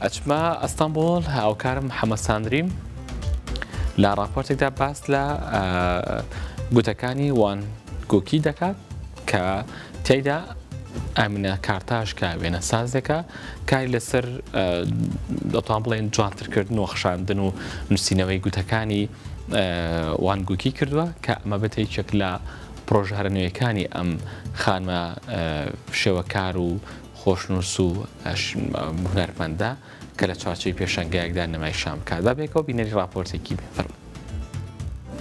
ئەچمە ئەستانبول هاوکارم محەممەد ساندریم لە راپۆرتێکدا باس لە گوتەکانی وان گۆکی دەکات کە تێیدا ئەمینە کارتاژ کە وێنە سازێکە کاری لەسەر دەتوان بڵێن جوانترکردن و خشاندن و نووسینەوەی گوتەکانی وان گۆکی کردووە کە ئەمە بێتە هیچێک لە پرۆژە هەرنوێیەکانی ئەم خانمە شێوەکار و خۆشنووس و هونەرمەندە کە لە چارچەی پێشەنگایەکدا نمایشان بکات. با بێکەوە بینەری راپۆرتێکی بفەرموو.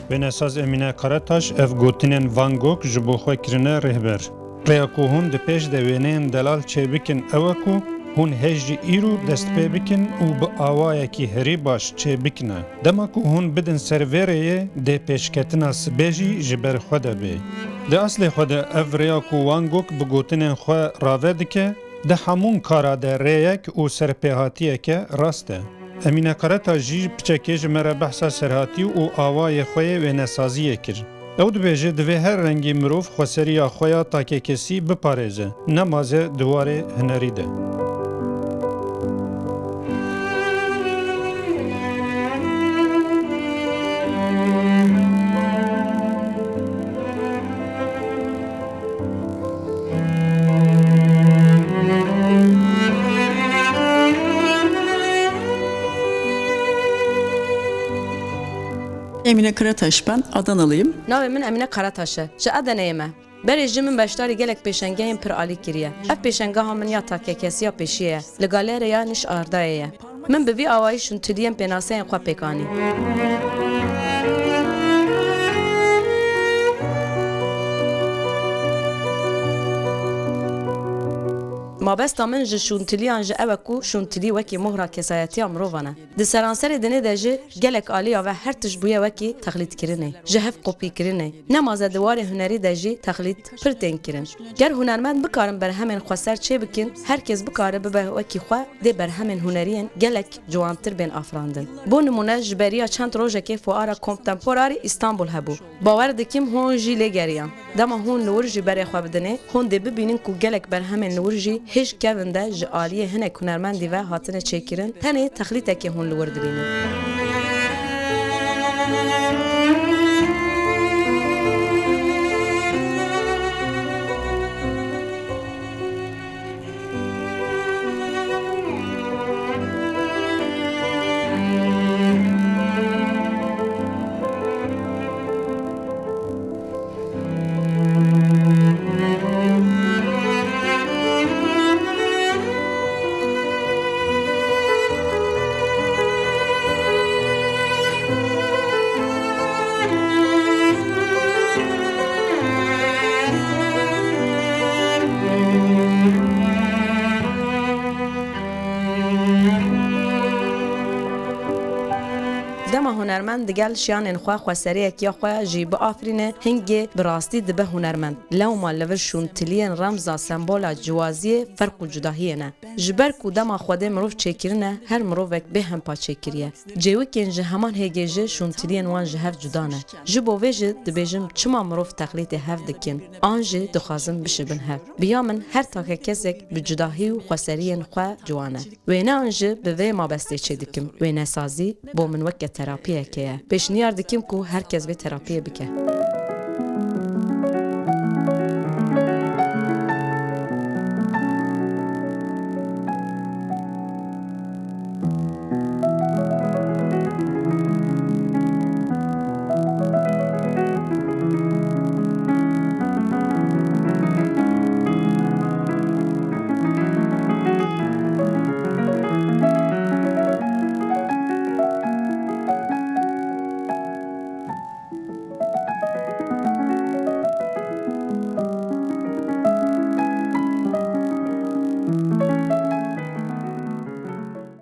Wênesaz Emîne Karataş ev gotinên Van Gogh ji bo xwe kirine rêhber. Rêya ku hûn di pêş de wêneyên delal çêbikin ew e ku hûn hêj jî îro dest pê bikin û bi awayekî herî baş çêbikine. Dema ku hûn bidin ser vê rêyê dê pêşketina sibê jî ji ber xwe de bê. Di eslê xwe de ev rêya ku Van Gogh bi gotinên xwe rave dike, di hemûn kara de rêyek û serpêhatiyeke rast e. Emîne Karataş jî piçekê ji me re behsa serhatî û awayê xwe yê wênesaziyê kir. Ew dibêje divê her rengî mirov xweseriya xwe ya takekesî biparêze, ne maze diwarê hunerî de. Emine Karataş ben, Adanalıyım. Navê min Emîne Karataş e. Ji Edeneyê me. Berê ji min beşdarî gelek pêşengehên pir alî kiriye. Ev pêşengeha min ya takekesiya pêşî ye. Li galereya Nîş Ardayê ye. Min bi vî awayî şûntiliyên pênaseyên xwe pêkanî. Mabesta min ji şûntiliyan ji ew e ku şûntilî wekî mohra kesayetiya mirovan e. Di seranserê dinê de jî gelek aliya ve her tişt bûye wekî texlîdkirinê, ji hev kopîkirinê. Nemaze diwarê hunerî de jî texlîd pir tên kirin. Ger hunermend bikarin berhemên xwe ser çê bikin, herkes bikare bibe wekî xwe dê berhemên huneriyên gelek ciwantir bên afrandin. Bo nimûne ji beriya çend rojekê fuara kontemporarî İstanbul hebû. Bawer dikim hûn jî lê geriyan. Dema hûn li wir jî berê xwe bidinê, hûn dê bibînin ku gelek berhemên li wir jî hêj kevin de ji aliyê hinek hunermendî ve hatine çêkirin, tenê texlîtekê hûn li wir dibînin. Dema hunermend digel şiyanên xwe xweseriyekiya xwe jî biafirîne hingê bi rastî dibe hunermend. Lewma li vir şûntiliyên remza sembola civaziyê ferq û cudahiyê ne. Ji ber ku dema xwedê mirov çêkirine, her mirovek bê hempa çêkiriye. Cêwikên ji heman hêgê jî şûntiliyên wan ji hev cuda ne. Ji bo vê jî dibêjim çima mirov texlîtê hev dikin. An jî dixwazin bişibin hev. Biya min her takekesek bi cudahî û xweseriyên xwe ciwan e. Wêneyan jî bi vê mabestê çê dikim. Wênesazî bo min weke terapiyekê ye. Pêşniyar dikim ku herkes vê terapiyê bike.